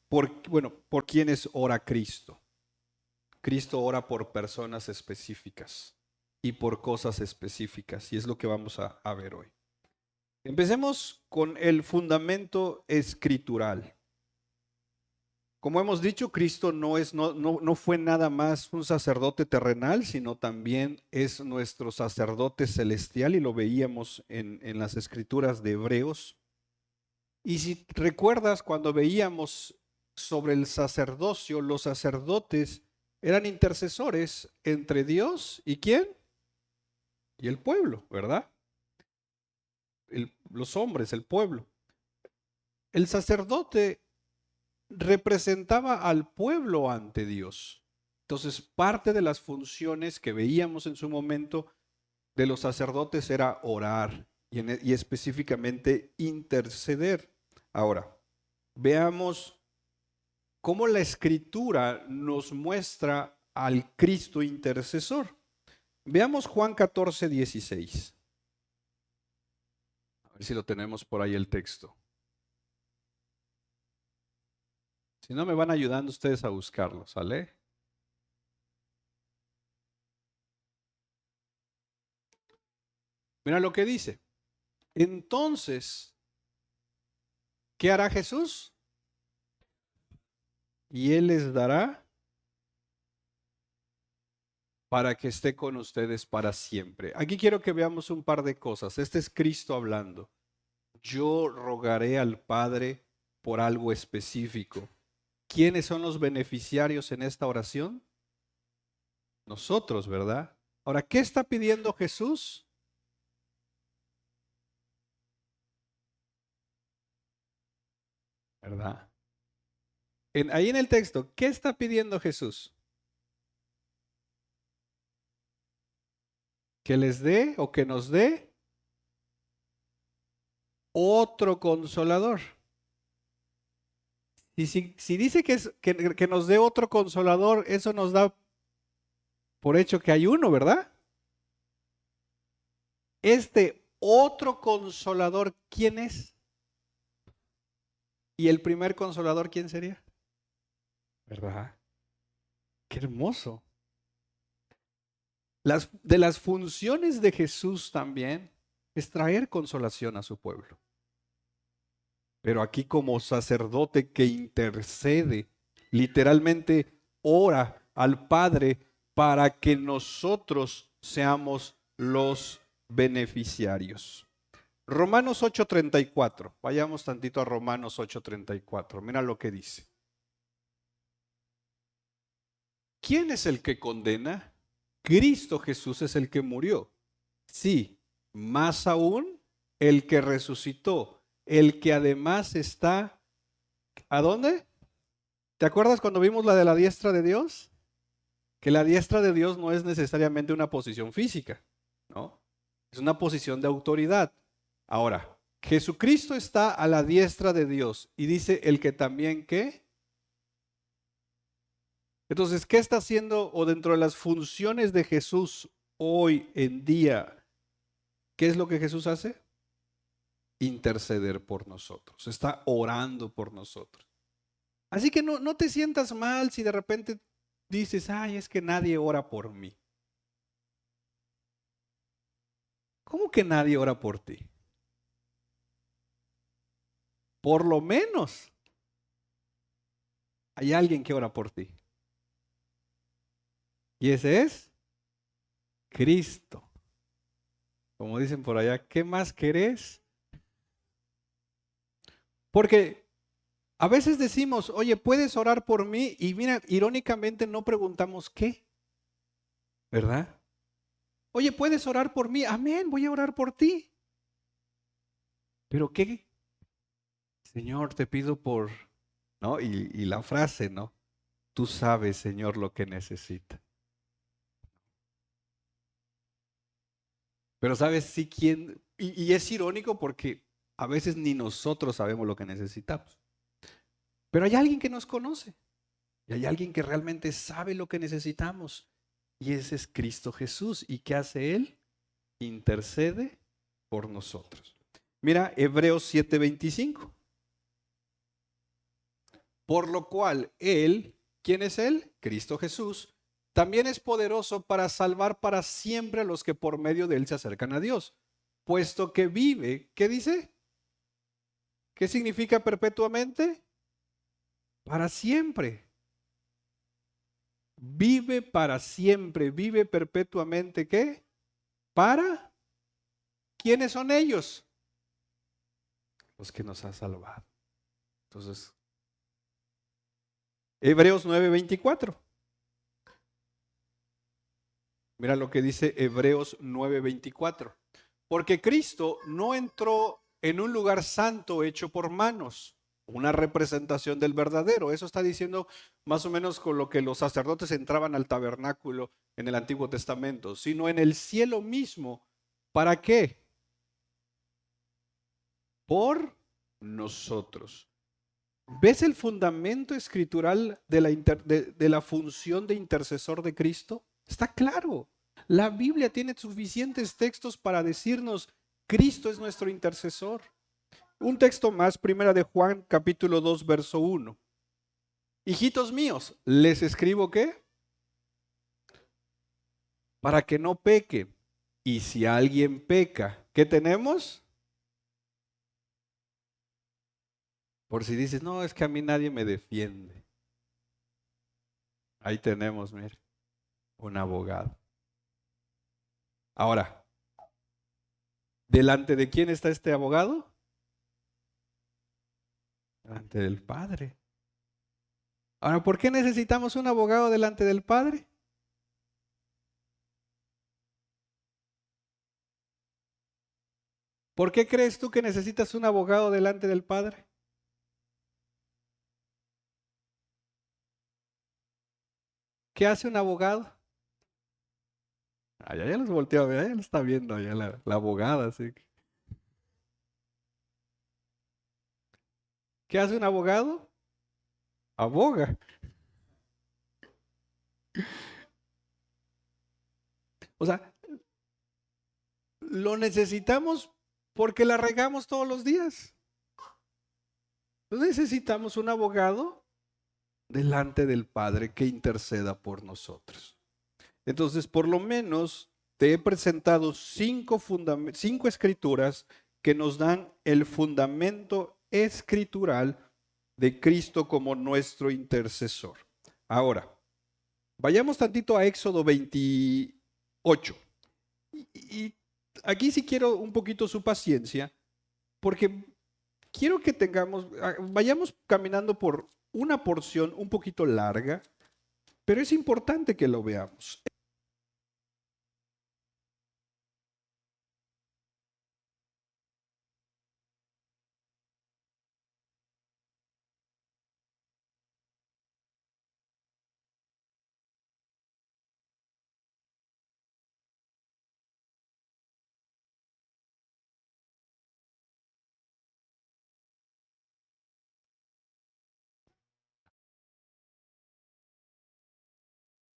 por quienes ora Cristo. Cristo ora por personas específicas y por cosas específicas, y es lo que vamos a ver hoy. Empecemos con el fundamento escritural. Como hemos dicho, Cristo no fue nada más un sacerdote terrenal, sino también es nuestro sacerdote celestial, y lo veíamos en las escrituras de Hebreos. Y si recuerdas, cuando veíamos sobre el sacerdocio, los sacerdotes eran intercesores entre Dios y ¿quién? Y el pueblo, ¿verdad? Los hombres, el pueblo. El sacerdote representaba al pueblo ante Dios. Entonces, parte de las funciones que veíamos en su momento de los sacerdotes era orar y específicamente interceder. Ahora, veamos cómo la Escritura nos muestra al Cristo intercesor. Veamos Juan 14, 16. A ver si lo tenemos por ahí el texto. Si no, me van ayudando ustedes a buscarlo, ¿sale? Mira lo que dice. Entonces, ¿qué hará Jesús? Y Él les dará para que esté con ustedes para siempre. Aquí quiero que veamos un par de cosas. Este es Cristo hablando. Yo rogaré al Padre por algo específico. ¿Quiénes son los beneficiarios en esta oración? Nosotros, ¿verdad? Ahora, ¿qué está pidiendo Jesús? ¿Verdad? Ahí en el texto, ¿qué está pidiendo Jesús? Que les dé o que nos dé otro consolador. Y si dice que nos dé otro consolador, eso nos da por hecho que hay uno, ¿verdad? Este otro consolador, ¿quién es? ¿Y el primer consolador quién sería? ¿Verdad? Qué hermoso. De las funciones de Jesús también es traer consolación a su pueblo. Pero aquí como sacerdote que intercede, literalmente ora al Padre para que nosotros seamos los beneficiarios. Romanos 8:34. Vayamos tantito a Romanos 8:34. Mira lo que dice. ¿Quién es el que condena? Cristo Jesús es el que murió. Sí, más aún el que resucitó, el que además está, ¿a dónde? ¿Te acuerdas cuando vimos la de la diestra de Dios? Que la diestra de Dios no es necesariamente una posición física, ¿no? Es una posición de autoridad. Ahora, Jesucristo está a la diestra de Dios y dice el que también, ¿qué? Entonces, ¿qué está haciendo o dentro de las funciones de Jesús hoy en día? ¿Qué es lo que Jesús hace? Interceder por nosotros. Está orando por nosotros. Así que no te sientas mal si de repente dices, ay, es que nadie ora por mí. ¿Cómo que nadie ora por ti? Por lo menos hay alguien que ora por ti. Y ese es Cristo. Como dicen por allá, ¿qué más querés? Porque a veces decimos, oye, ¿puedes orar por mí? Y mira, irónicamente no preguntamos qué, ¿verdad? Oye, ¿puedes orar por mí? Amén, voy a orar por ti. ¿Pero qué? Señor, te pido por, ¿no? Y la frase, ¿no? Tú sabes, Señor, lo que necesita. Pero sabes, sí, quién, y es irónico porque a veces ni nosotros sabemos lo que necesitamos. Pero hay alguien que nos conoce y hay alguien que realmente sabe lo que necesitamos. Y ese es Cristo Jesús. ¿Y qué hace Él? Intercede por nosotros. Mira, Hebreos 7:25. Por lo cual Él, ¿quién es Él? Cristo Jesús, también es poderoso para salvar para siempre a los que por medio de Él se acercan a Dios, puesto que vive, ¿qué dice? ¿Qué significa perpetuamente? Para siempre. Vive para siempre, vive perpetuamente, ¿qué? Para. ¿Quiénes son ellos? Los que nos ha salvado. Entonces, Hebreos 9:24. Mira lo que dice Hebreos 9:24. Porque Cristo no entró en un lugar santo hecho por manos, una representación del verdadero. Eso está diciendo más o menos con lo que los sacerdotes entraban al tabernáculo en el Antiguo Testamento, sino en el cielo mismo. ¿Para qué? Por nosotros. ¿Ves el fundamento escritural de la función de intercesor de Cristo? Está claro. La Biblia tiene suficientes textos para decirnos, Cristo es nuestro intercesor. Un texto más, primera de Juan, capítulo 2, verso 1. Hijitos míos, les escribo ¿qué? Para que no pequen. Y si alguien peca, ¿qué tenemos? Por si dices, no, es que a mí nadie me defiende. Ahí tenemos, mire, un abogado. Ahora, ¿delante de quién está este abogado? Delante del Padre. Ahora, ¿por qué necesitamos un abogado delante del Padre? ¿Por qué crees tú que necesitas un abogado delante del Padre? ¿Qué hace un abogado? Ya los volteó a ver, ya lo está viendo allá la abogada. Así. ¿Qué hace un abogado? Aboga. O sea, lo necesitamos porque la regamos todos los días. Necesitamos un abogado delante del Padre que interceda por nosotros. Entonces, por lo menos te he presentado cinco escrituras que nos dan el fundamento escritural de Cristo como nuestro intercesor. Ahora, vayamos tantito a Éxodo 28. Y aquí sí quiero un poquito su paciencia, porque quiero que vayamos caminando por una porción un poquito larga, pero es importante que lo veamos.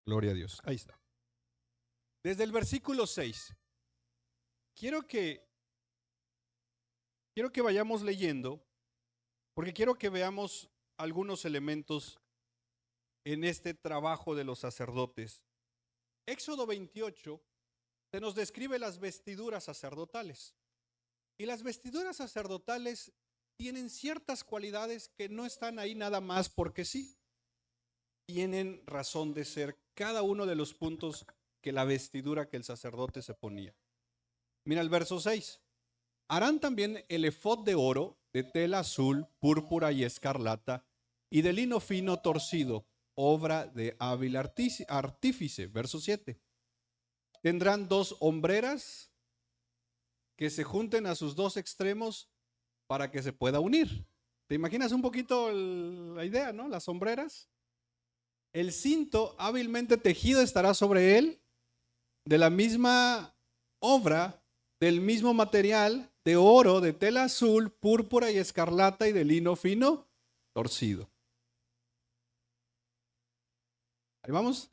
Gloria a Dios. Ahí está. Desde el versículo 6. Quiero que, quiero que vayamos leyendo, porque quiero que veamos algunos elementos en este trabajo de los sacerdotes. Éxodo 28 se nos describe las vestiduras sacerdotales. Y las vestiduras sacerdotales tienen ciertas cualidades que no están ahí nada más porque sí. Tienen razón de ser cada uno de los puntos que la vestidura que el sacerdote se ponía. Mira el verso 6. Harán también el efod de oro, de tela azul, púrpura y escarlata, y de lino fino torcido, obra de hábil artífice. Verso 7. Tendrán 2 hombreras que se junten a sus 2 extremos para que se pueda unir. ¿Te imaginas un poquito la idea, no? Las sombreras. El cinto hábilmente tejido estará sobre él, de la misma obra, del mismo material, de oro, de tela azul, púrpura y escarlata y de lino fino, torcido. Ahí vamos.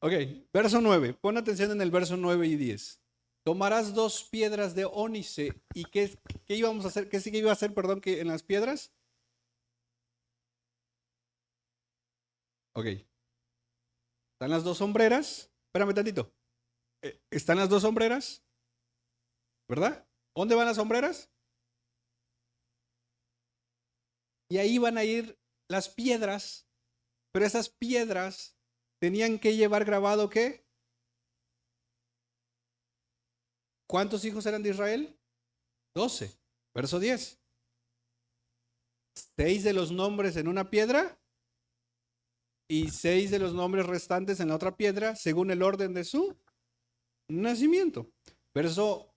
Ok, verso 9. Pon atención en el verso 9 y 10. Tomarás 2 piedras de ónice. ¿Y qué íbamos a hacer? ¿Qué iba a hacer, perdón, que en las piedras? Ok. ¿Están las dos sombreras? Espérame tantito. ¿Están las dos sombreras? ¿Verdad? ¿Dónde van las sombreras? Y ahí van a ir las piedras, pero esas piedras tenían que llevar grabado ¿qué? ¿Cuántos hijos eran de Israel? 12. Verso 10. 6 de los nombres en una piedra y 6 de los nombres restantes en la otra piedra, según el orden de su nacimiento. Verso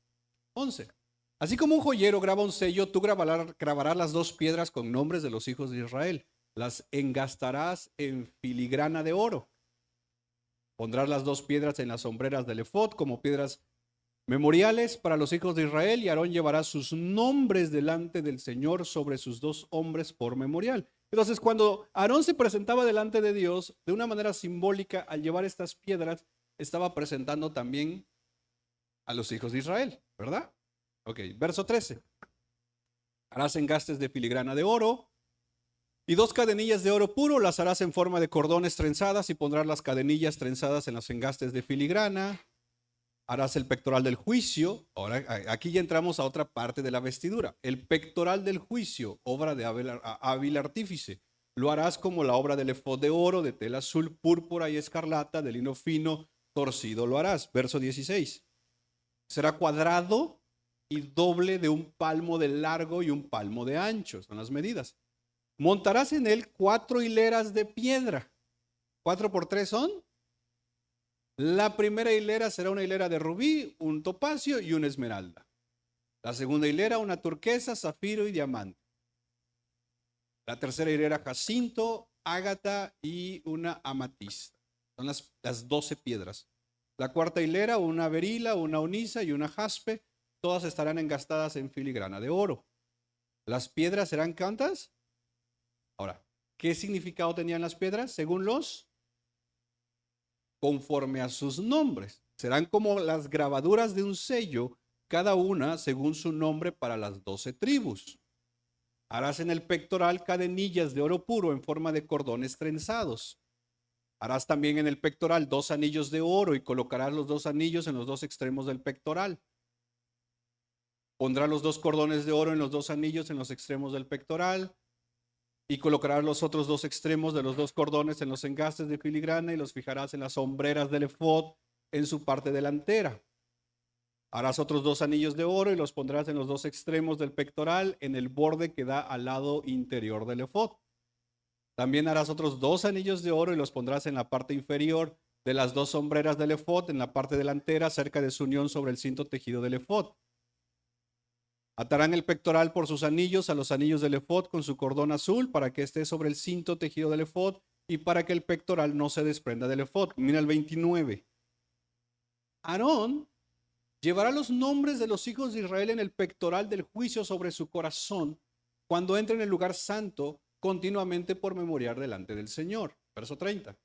11. Así como un joyero graba un sello, tú grabarás las dos piedras con nombres de los hijos de Israel. Las engastarás en filigrana de oro. Pondrás las dos piedras en las sombreras del efod como piedras memoriales para los hijos de Israel, y Aarón llevará sus nombres delante del Señor sobre sus dos hombres por memorial. Entonces, cuando Aarón se presentaba delante de Dios, de una manera simbólica, al llevar estas piedras, estaba presentando también a los hijos de Israel, ¿verdad? Ok, verso 13. Harás engastes de filigrana de oro y 2 cadenillas de oro puro, las harás en forma de cordones trenzadas y pondrás las cadenillas trenzadas en los engastes de filigrana. Harás el pectoral del juicio. Ahora, aquí ya entramos a otra parte de la vestidura. El pectoral del juicio, obra de hábil artífice. Lo harás como la obra del efod de oro, de tela azul, púrpura y escarlata, de lino fino, torcido lo harás. Verso 16. Será cuadrado y doble de un palmo de largo y un palmo de ancho. Son las medidas. Montarás en él 4 hileras de piedra. 4 por 3 son. La primera hilera será una hilera de rubí, un topacio y una esmeralda. La segunda hilera una turquesa, zafiro y diamante. La tercera hilera jacinto, ágata y una amatista. Son las 12 piedras. La cuarta hilera una berila, una onisa y una jaspe. Todas estarán engastadas en filigrana de oro. Las piedras serán ¿cuántas? Ahora, ¿qué significado tenían las piedras? Según los, conforme a sus nombres. Serán como las grabaduras de un sello, cada una según su nombre para las 12 tribus. Harás en el pectoral cadenillas de oro puro en forma de cordones trenzados. Harás también en el pectoral 2 anillos de oro y colocarás los 2 anillos en los 2 extremos del pectoral. Pondrás los 2 cordones de oro en los 2 anillos en los extremos del pectoral y colocarás los otros 2 extremos de los 2 cordones en los engastes de filigrana y los fijarás en las sombreras del efod en su parte delantera. Harás otros 2 anillos de oro y los pondrás en los 2 extremos del pectoral en el borde que da al lado interior del efod. También harás otros 2 anillos de oro y los pondrás en la parte inferior de las 2 sombreras del efod en la parte delantera cerca de su unión sobre el cinto tejido del efod. Atarán el pectoral por sus anillos a los anillos del efod con su cordón azul para que esté sobre el cinto tejido del efod y para que el pectoral no se desprenda del efod. Mira el 29. Aarón llevará los nombres de los hijos de Israel en el pectoral del juicio sobre su corazón cuando entre en el lugar santo continuamente por memoriar delante del Señor. Verso 30.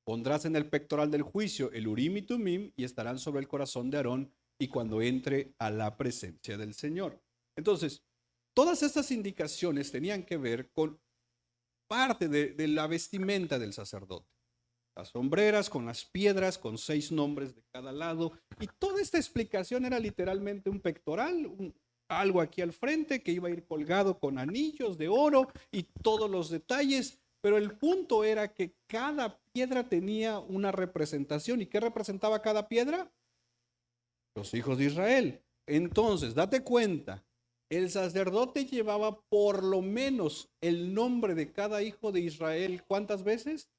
Pondrás en el pectoral del juicio el Urim y Tumim y estarán sobre el corazón de Aarón y cuando entre a la presencia del Señor. Entonces, todas estas indicaciones tenían que ver con parte de la vestimenta del sacerdote. Las sombreras con las piedras, con 6 nombres de cada lado. Y toda esta explicación era literalmente un pectoral, algo aquí al frente que iba a ir colgado con anillos de oro y todos los detalles. Pero el punto era que cada piedra tenía una representación. ¿Y qué representaba cada piedra? Los hijos de Israel. Entonces, date cuenta. El sacerdote llevaba por lo menos el nombre de cada hijo de Israel. ¿Cuántas veces?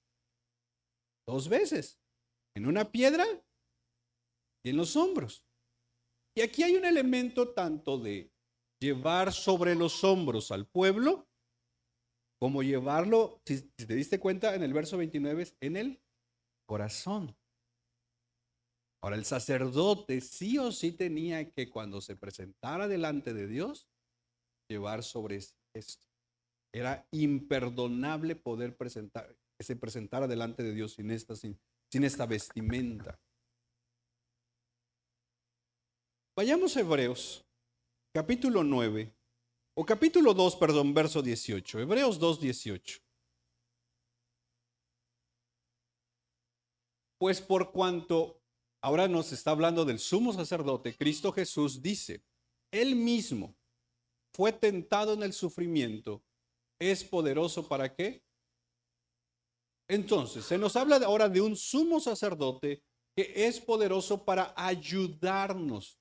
2 veces. En una piedra y en los hombros. Y aquí hay un elemento tanto de llevar sobre los hombros al pueblo, como llevarlo, si te diste cuenta en el verso 29, en el corazón. Ahora, el sacerdote sí o sí tenía que, cuando se presentara delante de Dios, llevar sobre esto. Era imperdonable poder que se presentara delante de Dios sin esta vestimenta. Vayamos a Hebreos, capítulo 9, o capítulo 2, perdón, verso 18. Hebreos 2, 18. Pues por cuanto ahora nos está hablando del sumo sacerdote, Cristo Jesús dice, Él mismo fue tentado en el sufrimiento, ¿es poderoso para qué? Entonces, se nos habla ahora de un sumo sacerdote que es poderoso para ayudarnos.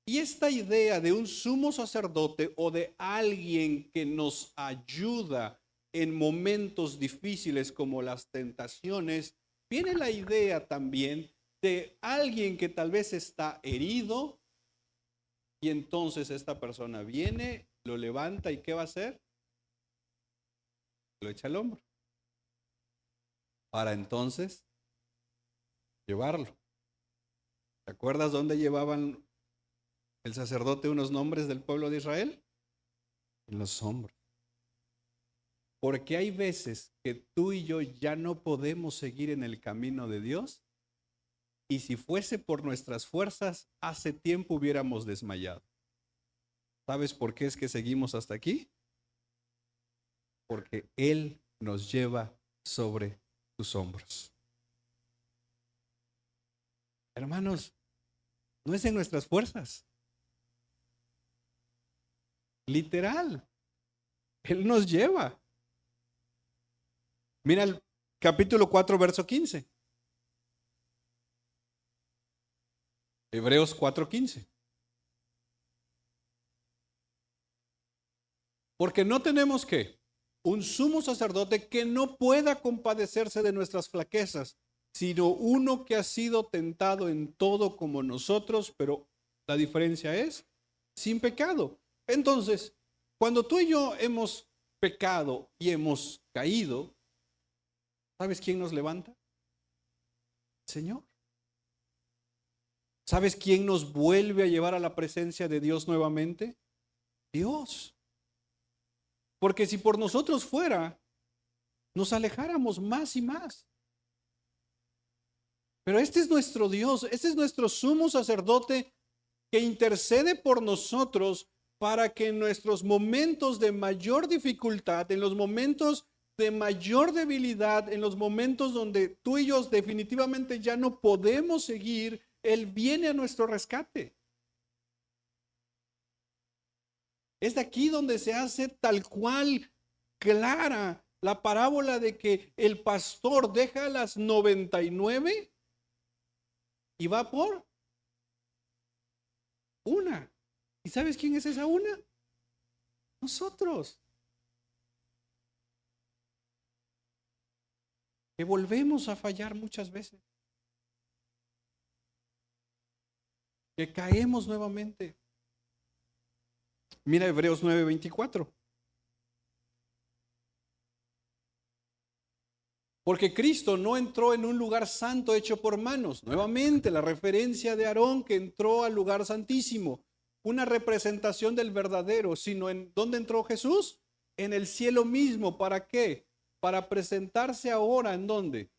Y esta idea de un sumo sacerdote o de alguien que nos ayuda en momentos difíciles como las tentaciones, viene la idea también de alguien que tal vez está herido y entonces esta persona viene, lo levanta y ¿qué va a hacer? Lo echa al hombro para entonces llevarlo. ¿Te acuerdas dónde llevaban el sacerdote unos nombres del pueblo de Israel? En los hombros. Porque hay veces que tú y yo ya no podemos seguir en el camino de Dios y si fuese por nuestras fuerzas, hace tiempo hubiéramos desmayado. ¿Sabes por qué es que seguimos hasta aquí? Porque Él nos lleva sobre sus hombros. Hermanos, no es en nuestras fuerzas. Literal, Él nos lleva. Mira el capítulo 4, verso 15. Hebreos 4:15. Porque no tenemos que un sumo sacerdote que no pueda compadecerse de nuestras flaquezas, sino uno que ha sido tentado en todo como nosotros, pero la diferencia es sin pecado. Entonces, cuando tú y yo hemos pecado y hemos caído, ¿sabes quién nos levanta? El Señor. ¿Sabes quién nos vuelve a llevar a la presencia de Dios nuevamente? Dios. Porque si por nosotros fuera, nos alejáramos más y más. Pero este es nuestro Dios, este es nuestro sumo sacerdote que intercede por nosotros para que en nuestros momentos de mayor dificultad, en los momentos de mayor debilidad, en los momentos donde tú y yo definitivamente ya no podemos seguir, Él viene a nuestro rescate. Es de aquí donde se hace tal cual clara la parábola de que el pastor deja las 99 y va por una. ¿Y sabes quién es esa una? Nosotros. Que volvemos a fallar muchas veces. Que caemos nuevamente. Mira Hebreos 9:24. Porque Cristo no entró en un lugar santo hecho por manos. Nuevamente la referencia de Aarón que entró al lugar santísimo. Una representación del verdadero, sino en ¿dónde entró Jesús? En el cielo mismo. ¿Para qué? Para presentarse ahora en dónde.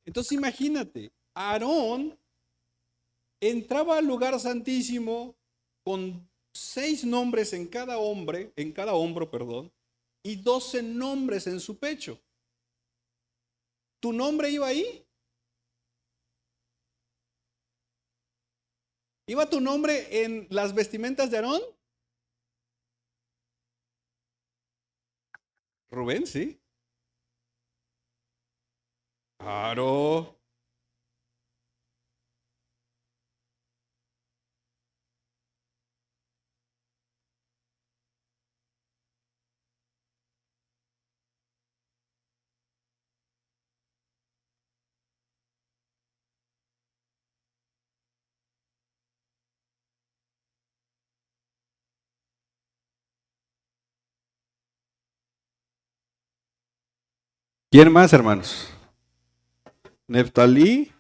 Entonces imagínate, Aarón entraba al lugar santísimo con 6 nombres en cada hombre, en cada hombro, perdón, y 12 nombres en su pecho. ¿Tu nombre iba ahí? ¿Iba tu nombre en las vestimentas de Aarón? Rubén, sí. Claro. ¿Quién más, hermanos? Neftalí.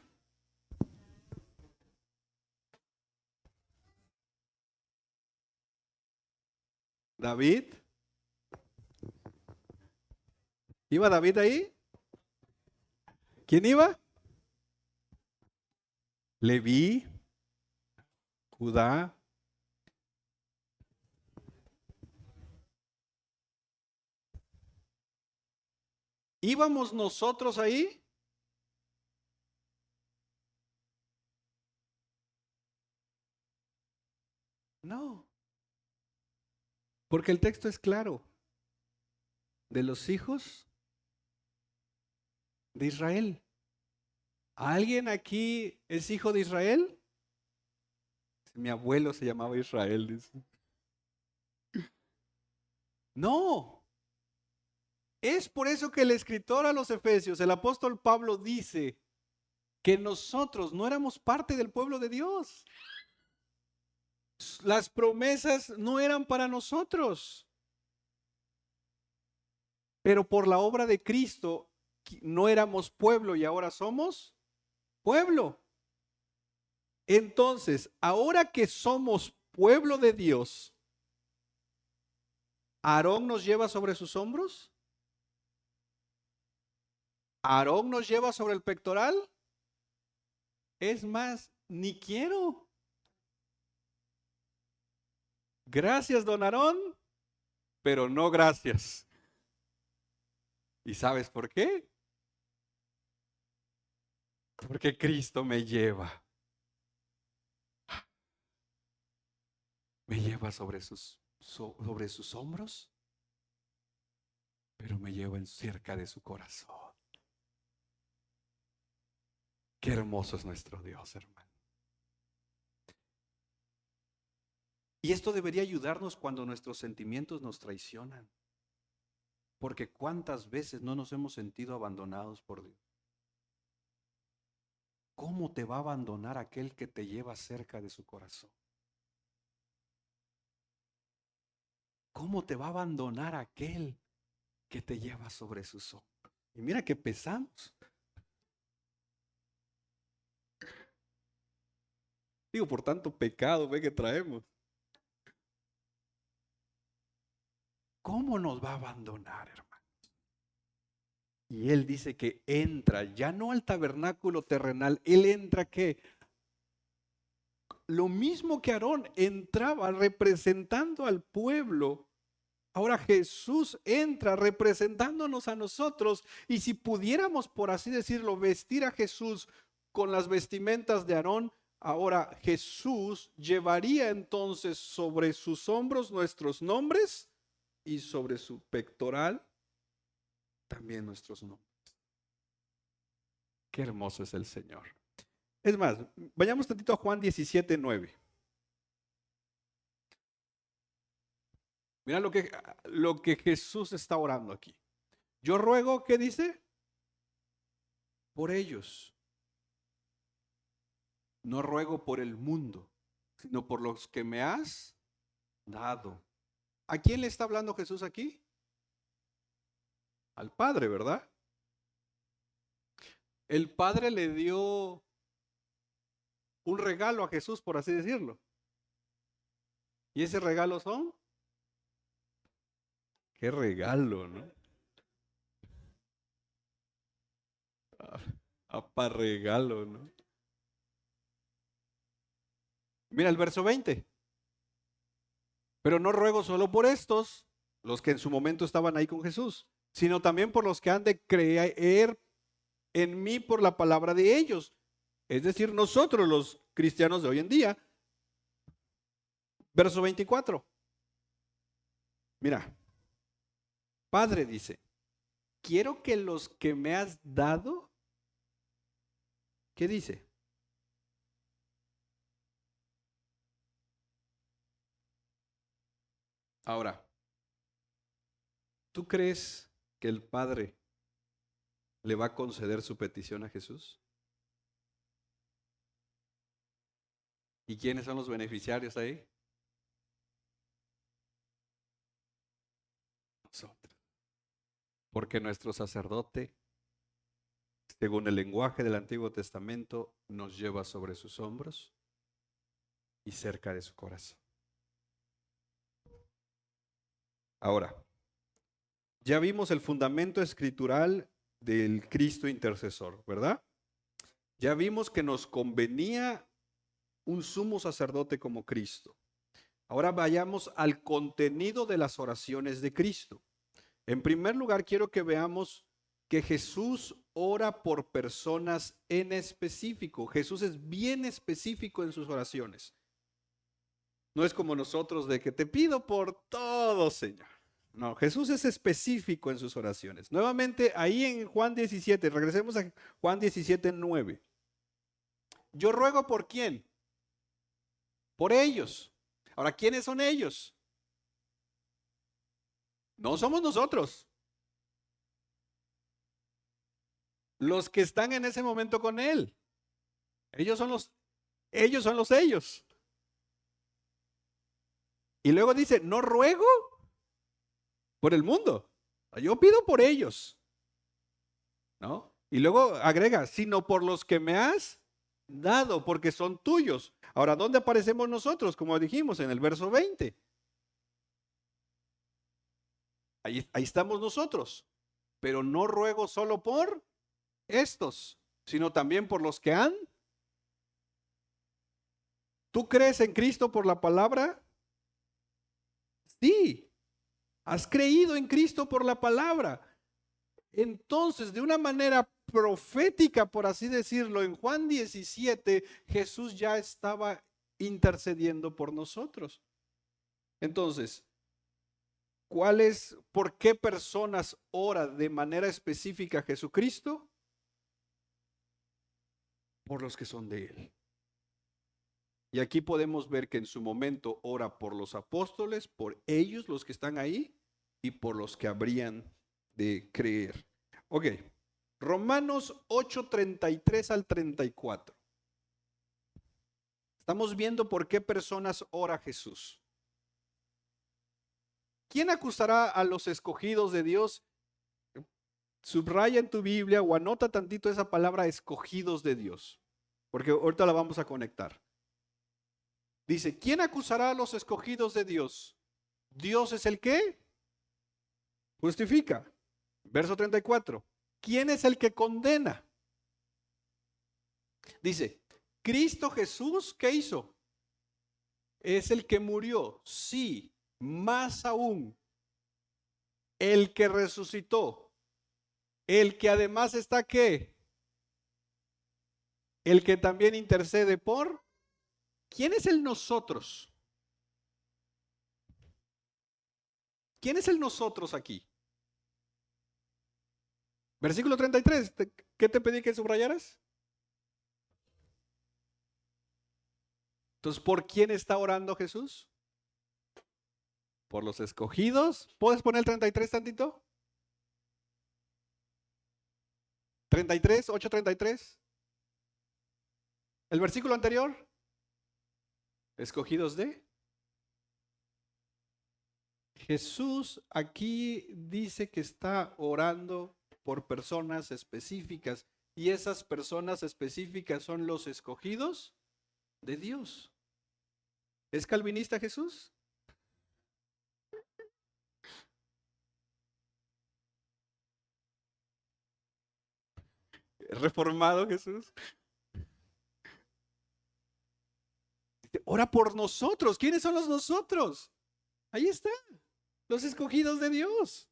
David. ¿Iba David ahí? ¿Quién iba? Leví, Judá. ¿Íbamos nosotros ahí? No, porque el texto es claro. De los hijos de Israel. ¿Alguien aquí es hijo de Israel? Mi abuelo se llamaba Israel. Dice. No. Es por eso que el escritor a los Efesios, el apóstol Pablo, dice que nosotros no éramos parte del pueblo de Dios. Las promesas no eran para nosotros. Pero por la obra de Cristo no éramos pueblo y ahora somos pueblo. Entonces, ahora que somos pueblo de Dios, ¿Aarón nos lleva sobre sus hombros? ¿Aarón nos lleva sobre el pectoral? Es más, ni quiero. Gracias, don Aarón, pero no gracias. ¿Y sabes por qué? Porque Cristo me lleva. Me lleva sobre sus hombros, pero me lleva en cerca de su corazón. Qué hermoso es nuestro Dios, hermano. Y esto debería ayudarnos cuando nuestros sentimientos nos traicionan. Porque cuántas veces no nos hemos sentido abandonados por Dios. ¿Cómo te va a abandonar aquel que te lleva cerca de su corazón? ¿Cómo te va a abandonar aquel que te lleva sobre sus hombros? Y mira que pesamos. Digo, por tanto pecado, ve que traemos. ¿Cómo nos va a abandonar, hermano? Y él dice que entra, ya no al tabernáculo terrenal, él entra que lo mismo que Aarón entraba representando al pueblo. Ahora Jesús entra representándonos a nosotros y si pudiéramos, por así decirlo, vestir a Jesús con las vestimentas de Aarón, ahora Jesús llevaría entonces sobre sus hombros nuestros nombres y sobre su pectoral también nuestros nombres. Qué hermoso es el Señor. Es más, vayamos tantito a Juan 17:9. Mira lo que Jesús está orando aquí. Yo ruego, ¿qué dice? Por ellos. No ruego por el mundo, sino por los que me has dado. ¿A quién le está hablando Jesús aquí? Al Padre, ¿verdad? El Padre le dio un regalo a Jesús, por así decirlo. ¿Y ese regalo son? Qué regalo, ¿no? Apa regalo, ¿no? Mira el verso 20. Pero no ruego solo por estos, los que en su momento estaban ahí con Jesús, sino también por los que han de creer en mí por la palabra de ellos. Es decir, nosotros los cristianos de hoy en día. Verso 24. Mira, Padre dice, quiero que los que me has dado, ¿qué dice? Ahora, ¿tú crees que el Padre le va a conceder su petición a Jesús? ¿Y quiénes son los beneficiarios ahí? Nosotros. Porque nuestro sacerdote, según el lenguaje del Antiguo Testamento, nos lleva sobre sus hombros y cerca de su corazón. Ahora, ya vimos el fundamento escritural del Cristo intercesor, ¿verdad? Ya vimos que nos convenía un sumo sacerdote como Cristo. Ahora vayamos al contenido de las oraciones de Cristo. En primer lugar, quiero que veamos que Jesús ora por personas en específico. Jesús es bien específico en sus oraciones. No es como nosotros de que te pido por todo, Señor. No, Jesús es específico en sus oraciones. Nuevamente, ahí en Juan 17, regresemos a Juan 17:9. Yo ruego por quién? Por ellos. Ahora, ¿quiénes son ellos? No somos nosotros. Los que están en ese momento con Él. Ellos son los ellos. Y luego dice, no ruego por el mundo. Yo pido por ellos. ¿No? Y luego agrega, sino por los que me has dado, porque son tuyos. Ahora, ¿dónde aparecemos nosotros? Como dijimos en el verso 20. Ahí estamos nosotros. Pero no ruego solo por estos, sino también por los que han. ¿Tú crees en Cristo por la palabra? Sí. ¿Has creído en Cristo por la palabra? Entonces, de una manera profética, por así decirlo, en Juan 17, Jesús ya estaba intercediendo por nosotros. Entonces, por qué personas ora de manera específica Jesucristo? Por los que son de Él. Y aquí podemos ver que en su momento ora por los apóstoles, por ellos, los que están ahí, y por los que habrían de creer. Ok, Romanos 8:33 al 34. Estamos viendo por qué personas ora Jesús. ¿Quién acusará a los escogidos de Dios? Subraya en tu Biblia o anota tantito esa palabra escogidos de Dios, porque ahorita la vamos a conectar. Dice, ¿quién acusará a los escogidos de Dios? Dios es el que justifica. Verso 34. ¿Quién es el que condena? Dice, Cristo Jesús, ¿qué hizo? Es el que murió, sí, más aún, el que resucitó, el que además está ¿qué? El que también intercede por. ¿Quién es el nosotros? ¿Quién es el nosotros aquí? Versículo 33. ¿Qué te pedí que subrayaras? Entonces, ¿por quién está orando Jesús? Por los escogidos. ¿Puedes poner el 33 tantito? 33, 8:33. El versículo anterior. Escogidos de. Jesús aquí dice que está orando por personas específicas y esas personas específicas son los escogidos de Dios. ¿Es calvinista Jesús? ¿Es reformado Jesús? Ora por nosotros. ¿Quiénes son los nosotros? Ahí está, los escogidos de Dios.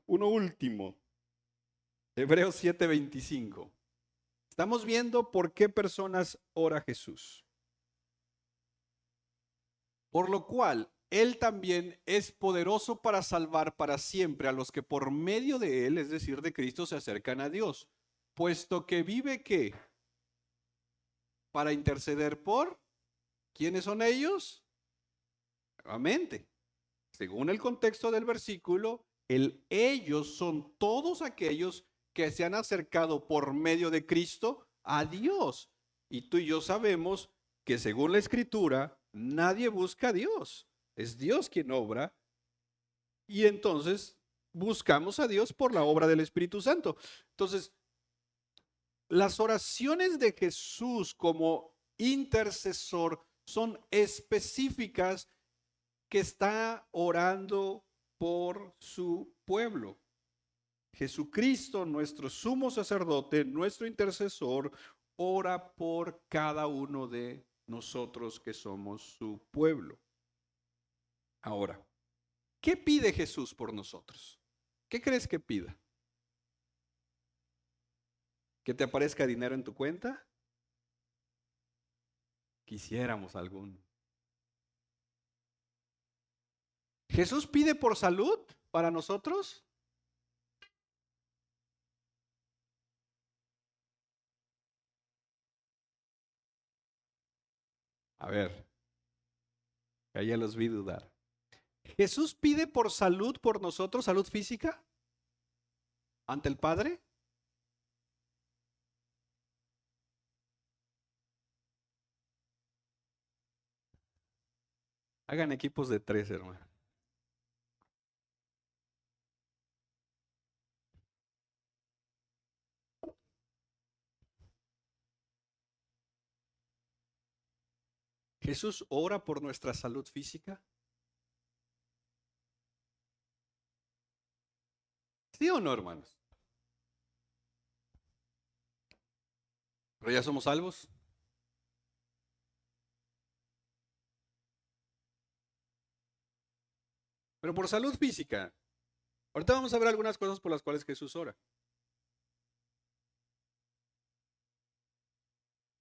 Uno último, Hebreos 7:25. Estamos viendo por qué personas ora Jesús. Por lo cual, Él también es poderoso para salvar para siempre a los que por medio de Él, es decir, de Cristo, se acercan a Dios. Puesto que vive, ¿qué? Para interceder por. ¿Quiénes son ellos? Nuevamente, según el contexto del versículo, ellos son todos aquellos que se han acercado por medio de Cristo a Dios. Y tú y yo sabemos que según la Escritura, nadie busca a Dios. Es Dios quien obra. Y entonces buscamos a Dios por la obra del Espíritu Santo. Entonces, las oraciones de Jesús como intercesor son específicas, que está orando por su pueblo. Jesucristo, nuestro sumo sacerdote, nuestro intercesor, ora por cada uno de nosotros que somos su pueblo. Ahora, ¿qué pide Jesús por nosotros? ¿Qué crees que pida? ¿Que te aparezca dinero en tu cuenta? Quisiéramos algún. ¿Jesús pide por salud para nosotros? A ver, ya los vi dudar. ¿Jesús pide por salud por nosotros, salud física, ante el Padre? Hagan equipos de 3, hermano. ¿Jesús ora por nuestra salud física? ¿Sí o no, hermanos? ¿Pero ya somos salvos? Pero por salud física. Ahorita vamos a ver algunas cosas por las cuales Jesús ora.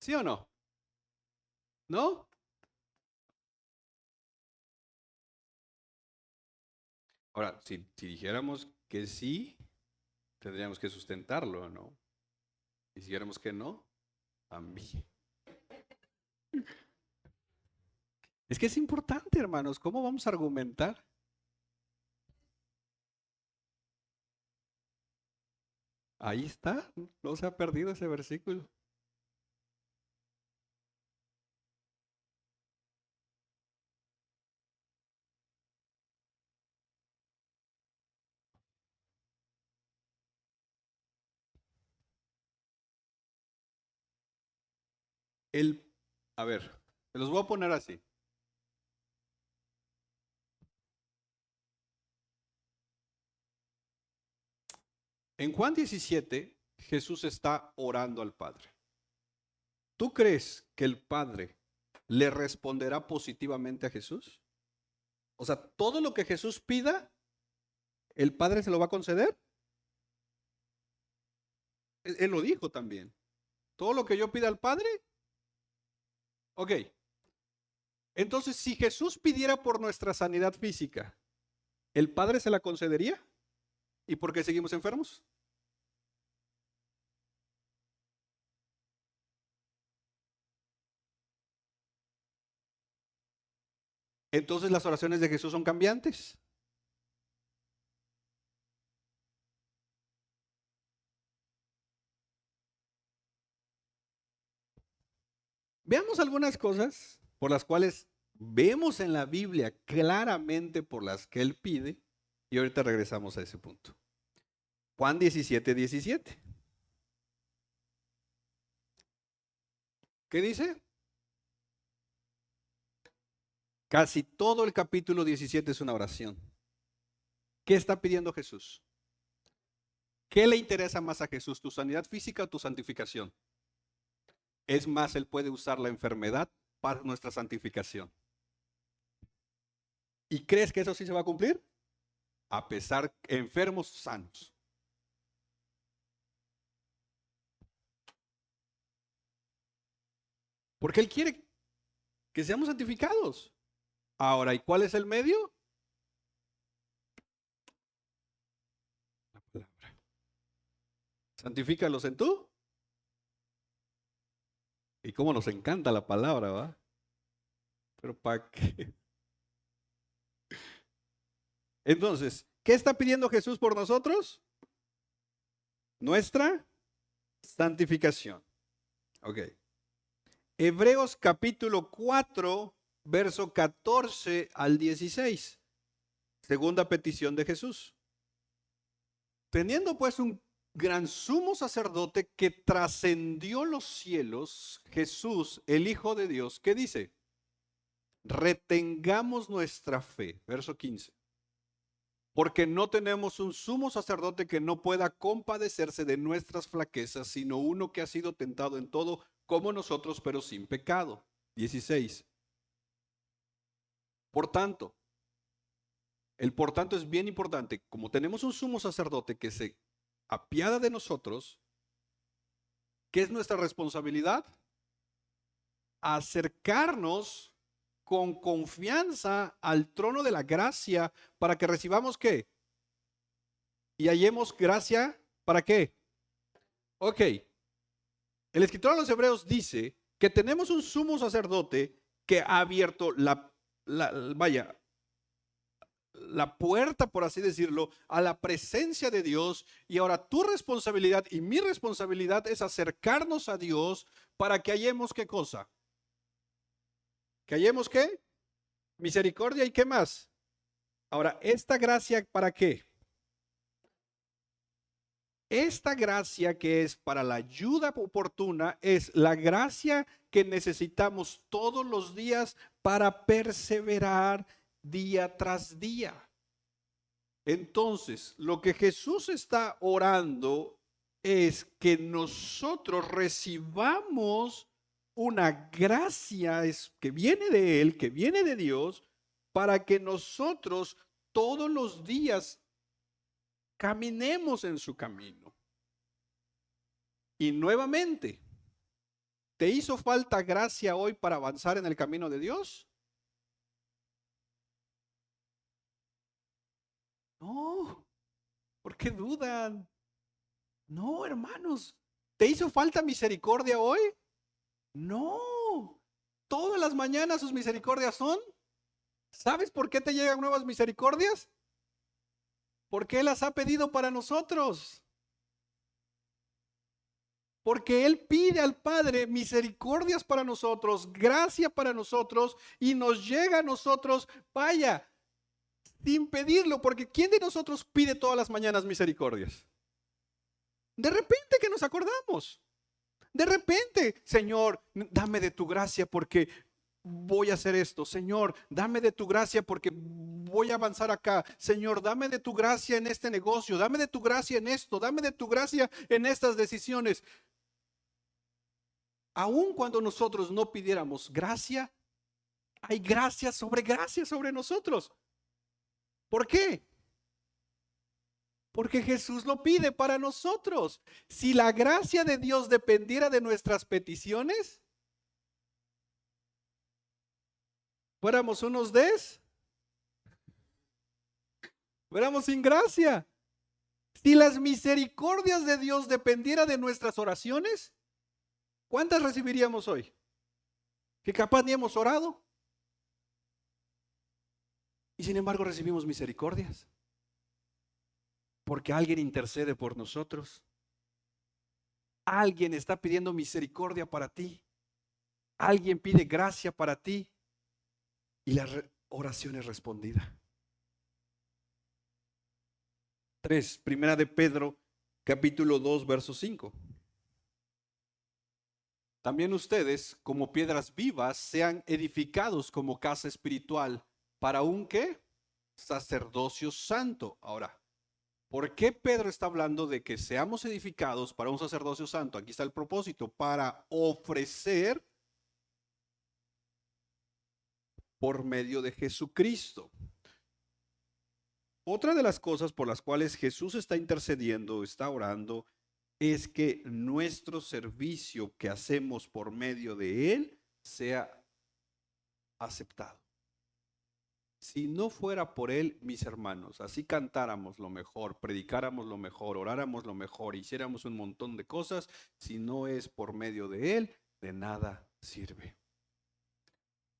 ¿Sí o no? ¿No? Ahora, si dijéramos que sí, tendríamos que sustentarlo, ¿no? Y si dijéramos que no, también. Es que es importante, hermanos, ¿cómo vamos a argumentar? Ahí está, no se ha perdido ese versículo. El, a ver, se los voy a poner así. En Juan 17, Jesús está orando al Padre. ¿Tú crees que el Padre le responderá positivamente a Jesús? O sea, todo lo que Jesús pida, ¿el Padre se lo va a conceder? Él lo dijo también. Todo lo que yo pida al Padre, ok. Entonces, si Jesús pidiera por nuestra sanidad física, ¿el Padre se la concedería? ¿Y por qué seguimos enfermos? Entonces las oraciones de Jesús son cambiantes. Veamos algunas cosas por las cuales vemos en la Biblia claramente por las que Él pide y ahorita regresamos a ese punto. Juan 17, 17. ¿Qué dice? Casi todo el capítulo 17 es una oración. ¿Qué está pidiendo Jesús? ¿Qué le interesa más a Jesús, tu sanidad física o tu santificación? Es más, Él puede usar la enfermedad para nuestra santificación. ¿Y crees que eso sí se va a cumplir? A pesar enfermos sanos. Porque Él quiere que seamos santificados. Ahora, ¿y cuál es el medio? La palabra. Santifícalos en tú. Y cómo nos encanta la palabra, ¿va? Pero ¿para qué? Entonces, ¿qué está pidiendo Jesús por nosotros? Nuestra santificación. Ok. Hebreos capítulo 4, verso 14 al 16. Segunda petición de Jesús. Teniendo pues un gran sumo sacerdote que trascendió los cielos, Jesús, el Hijo de Dios, ¿qué dice? Retengamos nuestra fe. Verso 15. Porque no tenemos un sumo sacerdote que no pueda compadecerse de nuestras flaquezas, sino uno que ha sido tentado en todo como nosotros, pero sin pecado. 16. Por tanto, el por tanto es bien importante. Como tenemos un sumo sacerdote que se apiada de nosotros, ¿qué es nuestra responsabilidad? acercarnos con confianza al trono de la gracia para que recibamos ¿qué? Y hallemos gracia, ¿para qué? Ok, el escritor a los Hebreos dice que tenemos un sumo sacerdote que ha abierto vaya, la puerta, por así decirlo, a la presencia de Dios. Y ahora tu responsabilidad y mi responsabilidad es acercarnos a Dios para que hallemos qué cosa. ¿Que hallemos qué? Misericordia y qué más. Ahora, ¿esta gracia para qué? Esta gracia que es para la ayuda oportuna es la gracia que necesitamos todos los días para perseverar día tras día. Entonces, lo que Jesús está orando es que nosotros recibamos una gracia que viene de Él, que viene de Dios, para que nosotros todos los días caminemos en su camino. Y nuevamente, ¿te hizo falta gracia hoy para avanzar en el camino de Dios? No. ¿Por qué dudan? No, hermanos. ¿Te hizo falta misericordia hoy? No. Todas las mañanas sus misericordias son. ¿Sabes por qué te llegan nuevas misericordias? Porque Él las ha pedido para nosotros. Porque Él pide al Padre misericordias para nosotros, gracia para nosotros, y nos llega a nosotros, vaya, sin pedirlo, porque ¿quién de nosotros pide todas las mañanas misericordias? De repente que nos acordamos. De repente, Señor, dame de tu gracia porque voy a hacer esto. Señor, dame de tu gracia porque voy a avanzar acá. Señor, dame de tu gracia en este negocio. Dame de tu gracia en esto. Dame de tu gracia en estas decisiones. Aun cuando nosotros no pidiéramos gracia, hay gracia sobre nosotros. ¿Por qué? Porque Jesús lo pide para nosotros. Si la gracia de Dios dependiera de nuestras peticiones, fuéramos unos fuéramos sin gracia. Si las misericordias de Dios dependieran de nuestras oraciones, ¿cuántas recibiríamos hoy? Que capaz ni hemos orado. Y sin embargo recibimos misericordias. Porque alguien intercede por nosotros. Alguien está pidiendo misericordia para ti. Alguien pide gracia para ti. Y la oración es respondida. 3, primera de Pedro, capítulo 2, verso 5. También ustedes, como piedras vivas, sean edificados como casa espiritual para un ¿qué? Sacerdocio santo. Ahora, ¿por qué Pedro está hablando de que seamos edificados para un sacerdocio santo? Aquí está el propósito, para ofrecer por medio de Jesucristo. Otra de las cosas por las cuales Jesús está intercediendo, está orando, es que nuestro servicio que hacemos por medio de Él sea aceptado. Si no fuera por Él, mis hermanos, así cantáramos lo mejor, predicáramos lo mejor, oráramos lo mejor, hiciéramos un montón de cosas, si no es por medio de Él, de nada sirve.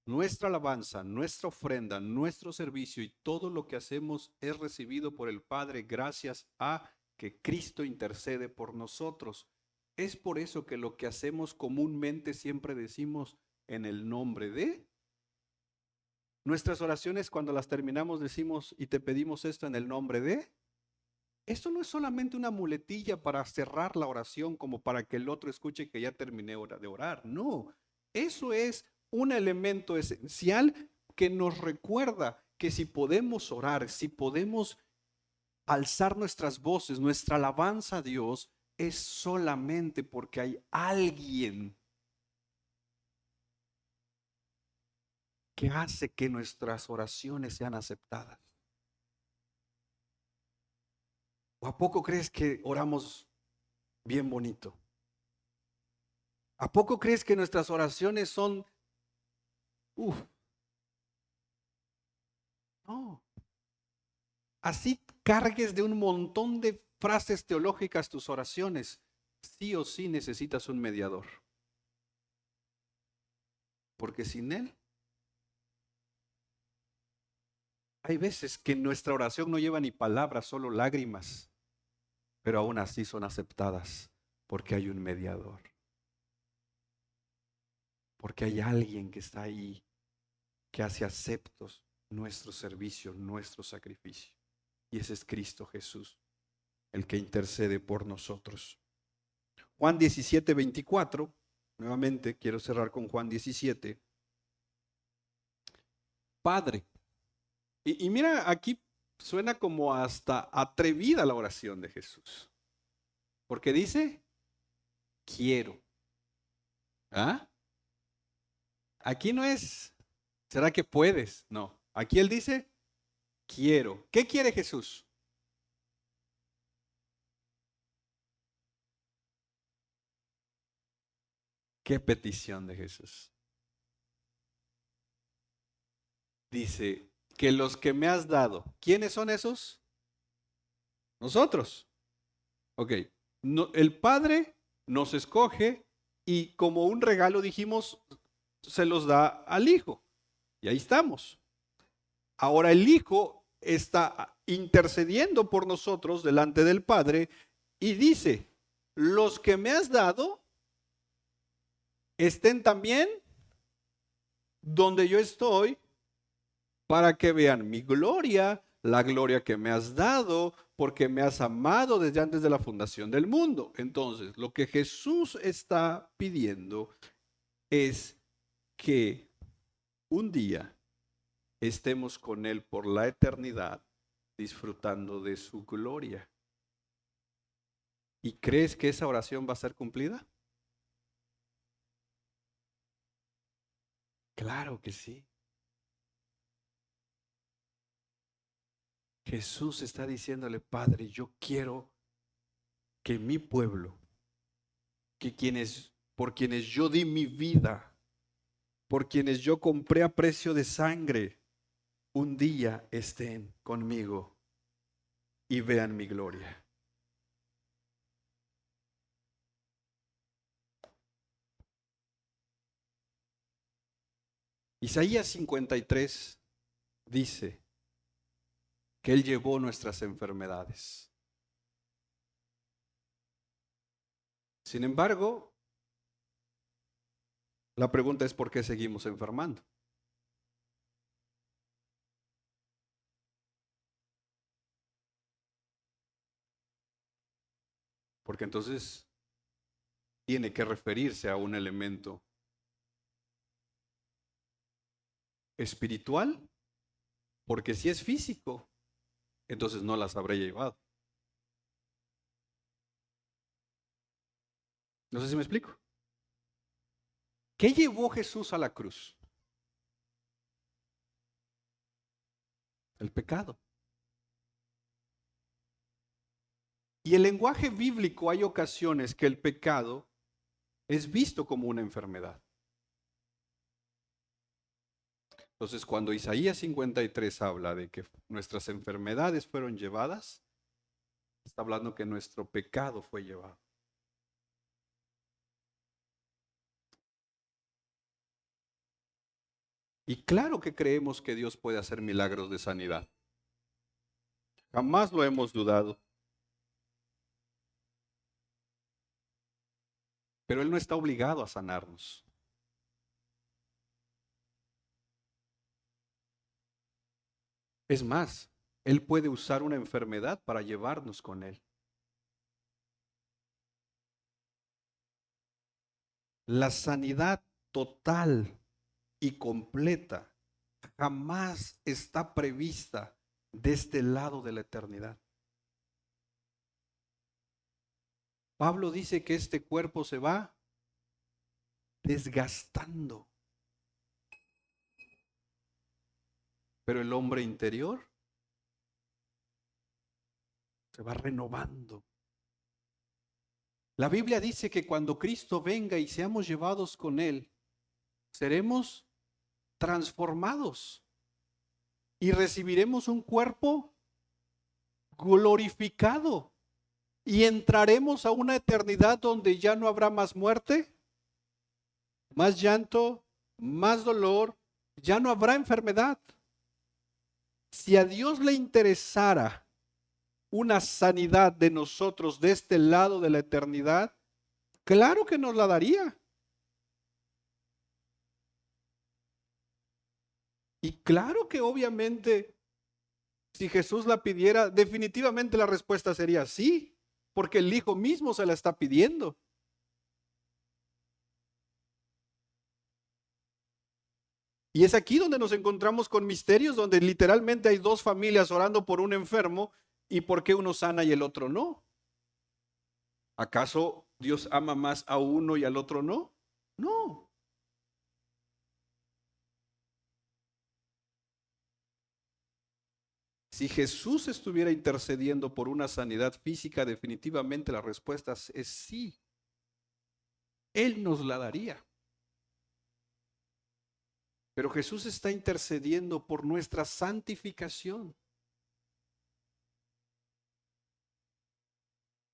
Nuestra alabanza, nuestra ofrenda, nuestro servicio y todo lo que hacemos es recibido por el Padre gracias a que Cristo intercede por nosotros. Es por eso que lo que hacemos comúnmente siempre decimos en el nombre de. Nuestras oraciones cuando las terminamos decimos y te pedimos esto en el nombre de. Esto no es solamente una muletilla para cerrar la oración como para que el otro escuche que ya terminé de orar. No, eso es un elemento esencial que nos recuerda que si podemos orar, si podemos alzar nuestras voces, nuestra alabanza a Dios, es solamente porque hay alguien que hace que nuestras oraciones sean aceptadas. ¿O a poco crees que oramos bien bonito? ¿A poco crees que nuestras oraciones son... Uf, no. Así cargues de un montón de frases teológicas tus oraciones. Sí o sí necesitas un mediador. Porque sin él, hay veces que nuestra oración no lleva ni palabras, solo lágrimas. Pero aún así son aceptadas porque hay un mediador. Porque hay alguien que está ahí, que hace aceptos nuestro servicio, nuestro sacrificio. Y ese es Cristo Jesús, el que intercede por nosotros. Juan 17, 24, nuevamente quiero cerrar con Juan 17. Padre. Y mira, aquí suena como hasta atrevida la oración de Jesús. Porque dice, quiero. ¿Ah? Aquí no es, ¿será que puedes? No. Aquí él dice, quiero. ¿Qué quiere Jesús? ¿Qué petición de Jesús? Dice, que los que me has dado, ¿quiénes son esos? Nosotros. Ok. No, el Padre nos escoge y como un regalo dijimos, se los da al Hijo. Y ahí estamos. Ahora el Hijo está intercediendo por nosotros delante del Padre y dice, los que me has dado estén también donde yo estoy para que vean mi gloria, la gloria que me has dado, porque me has amado desde antes de la fundación del mundo. Entonces, lo que Jesús está pidiendo es que un día estemos con Él por la eternidad, disfrutando de su gloria. ¿Y crees que esa oración va a ser cumplida? Claro que sí. Jesús está diciéndole, Padre, yo quiero que mi pueblo, por quienes yo di mi vida, por quienes yo compré a precio de sangre, un día estén conmigo y vean mi gloria. Isaías 53 dice que Él llevó nuestras enfermedades. Sin embargo, la pregunta es ¿por qué seguimos enfermando? Porque entonces tiene que referirse a un elemento espiritual, porque si es físico, entonces no las habré llevado. No sé si me explico. ¿Qué llevó Jesús a la cruz? El pecado. Y el lenguaje bíblico hay ocasiones que el pecado es visto como una enfermedad. Entonces, cuando Isaías 53 habla de que nuestras enfermedades fueron llevadas, está hablando que nuestro pecado fue llevado. Y claro que creemos que Dios puede hacer milagros de sanidad. Jamás lo hemos dudado. Pero Él no está obligado a sanarnos. Es más, Él puede usar una enfermedad para llevarnos con Él. La sanidad total y completa jamás está prevista de este lado de la eternidad. Pablo dice que este cuerpo se va desgastando, pero el hombre interior se va renovando. La Biblia dice que cuando Cristo venga y seamos llevados con Él, seremos transformados y recibiremos un cuerpo glorificado y entraremos a una eternidad donde ya no habrá más muerte, más llanto, más dolor, ya no habrá enfermedad. Si a Dios le interesara una sanidad de nosotros de este lado de la eternidad, claro que nos la daría. Y claro que obviamente, si Jesús la pidiera, definitivamente la respuesta sería sí, porque el Hijo mismo se la está pidiendo. Y es aquí donde nos encontramos con misterios, donde literalmente hay dos familias orando por un enfermo y por qué uno sana y el otro no. ¿Acaso Dios ama más a uno y al otro no? No. Si Jesús estuviera intercediendo por una sanidad física, definitivamente la respuesta es sí. Él nos la daría. Pero Jesús está intercediendo por nuestra santificación.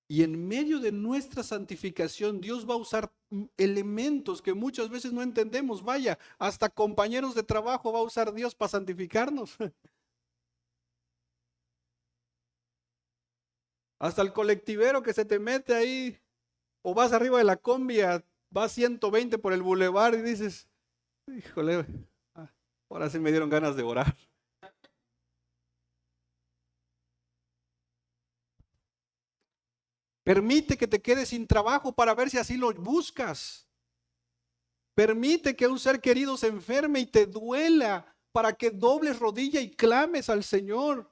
Y en medio de nuestra santificación, Dios va a usar elementos que muchas veces no entendemos. Vaya, hasta compañeros de trabajo va a usar Dios para santificarnos. Hasta el colectivero que se te mete ahí, o vas arriba de la combi, vas 120 por el bulevar y dices, híjole, ahora sí me dieron ganas de orar. Permite que te quedes sin trabajo para ver si así lo buscas. Permite que un ser querido se enferme y te duela para que dobles rodilla y clames al Señor.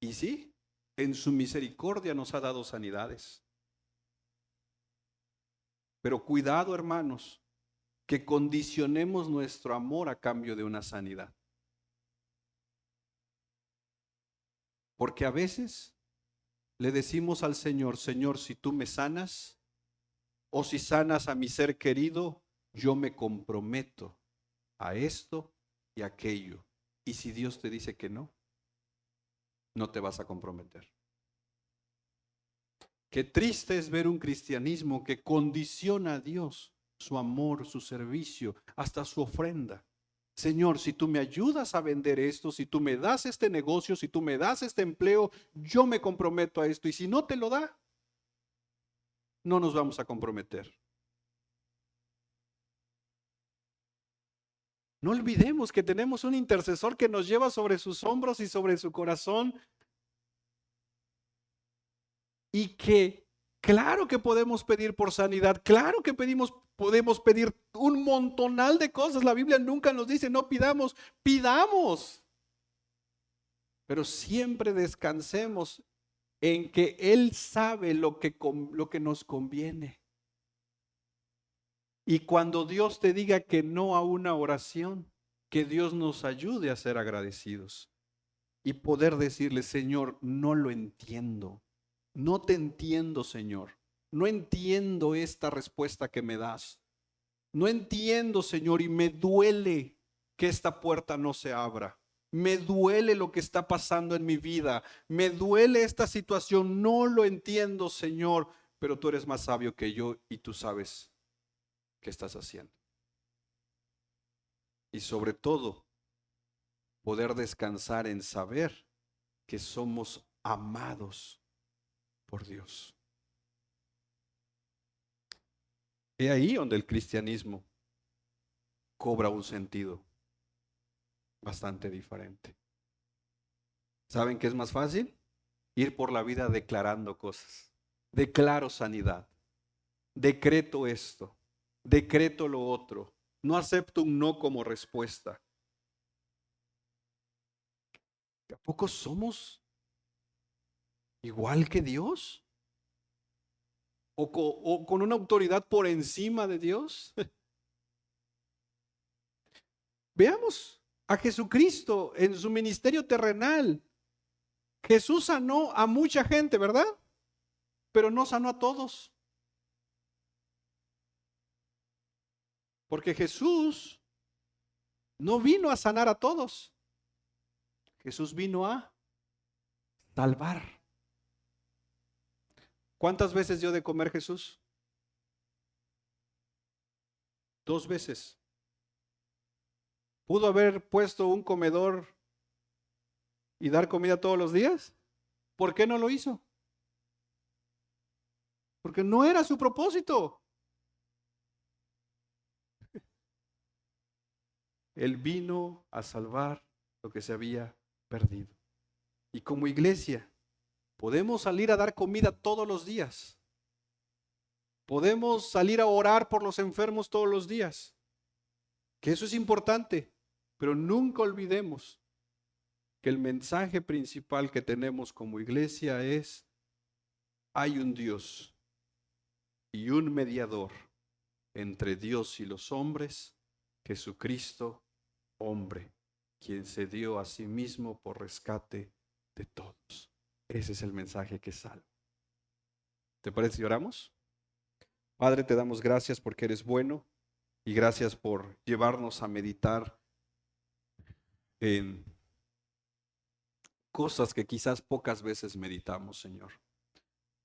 Y sí, en su misericordia nos ha dado sanidades. Pero cuidado, hermanos, que condicionemos nuestro amor a cambio de una sanidad. Porque a veces le decimos al Señor, Señor, si tú me sanas o si sanas a mi ser querido, yo me comprometo a esto y aquello. Y si Dios te dice que no, no te vas a comprometer. Qué triste es ver un cristianismo que condiciona a Dios, su amor, su servicio, hasta su ofrenda. Señor, si tú me ayudas a vender esto, si tú me das este negocio, si tú me das este empleo, yo me comprometo a esto. Y si no te lo da, no nos vamos a comprometer. No olvidemos que tenemos un intercesor que nos lleva sobre sus hombros y sobre su corazón y que claro que podemos pedir por sanidad, claro que podemos pedir un montonal de cosas. La Biblia nunca nos dice no pidamos, pidamos. Pero siempre descansemos en que Él sabe lo que nos conviene. Y cuando Dios te diga que no a una oración, que Dios nos ayude a ser agradecidos y poder decirle, Señor, no lo entiendo. No te entiendo, Señor. No entiendo esta respuesta que me das. No entiendo, Señor, y me duele que esta puerta no se abra. Me duele lo que está pasando en mi vida. Me duele esta situación. No lo entiendo, Señor, pero tú eres más sabio que yo y tú sabes qué estás haciendo. Y sobre todo, poder descansar en saber que somos amados por Dios. Es ahí donde el cristianismo cobra un sentido bastante diferente. ¿Saben qué es más fácil? Ir por la vida declarando cosas. Declaro sanidad. Decreto esto. Decreto lo otro. No acepto un no como respuesta. ¿A poco somos igual que Dios? ¿O con una autoridad por encima de Dios? Veamos a Jesucristo en su ministerio terrenal. Jesús sanó a mucha gente, ¿verdad? Pero no sanó a todos. Porque Jesús no vino a sanar a todos. Jesús vino a salvar. ¿Cuántas veces dio de comer Jesús? 2 veces. ¿Pudo haber puesto un comedor y dar comida todos los días? ¿Por qué no lo hizo? Porque no era su propósito. Él vino a salvar lo que se había perdido. Y como iglesia, podemos salir a dar comida todos los días. Podemos salir a orar por los enfermos todos los días. Que eso es importante, pero nunca olvidemos que el mensaje principal que tenemos como iglesia es: hay un Dios y un mediador entre Dios y los hombres, Jesucristo, hombre, quien se dio a sí mismo por rescate de todos. Ese es el mensaje que salva. ¿Te parece si oramos? Padre, te damos gracias porque eres bueno y gracias por llevarnos a meditar en cosas que quizás pocas veces meditamos, Señor.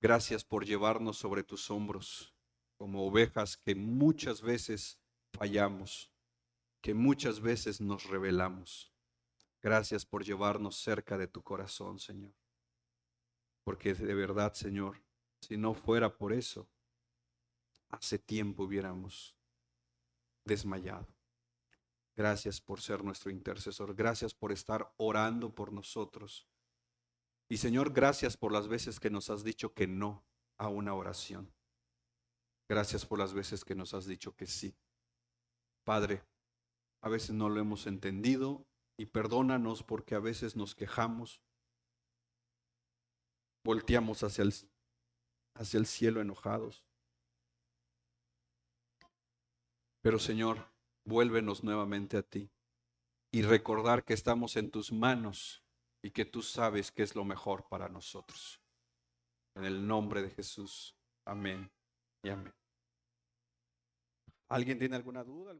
Gracias por llevarnos sobre tus hombros como ovejas que muchas veces fallamos, que muchas veces nos rebelamos. Gracias por llevarnos cerca de tu corazón, Señor. Porque de verdad, Señor, si no fuera por eso, hace tiempo hubiéramos desmayado. Gracias por ser nuestro intercesor. Gracias por estar orando por nosotros. Y Señor, gracias por las veces que nos has dicho que no a una oración. Gracias por las veces que nos has dicho que sí. Padre, a veces no lo hemos entendido y perdónanos porque a veces nos quejamos, volteamos hacia el cielo enojados. Pero Señor, vuélvenos nuevamente a ti y recordar que estamos en tus manos y que tú sabes qué es lo mejor para nosotros. En el nombre de Jesús. Amén y amén. ¿Alguien tiene alguna duda?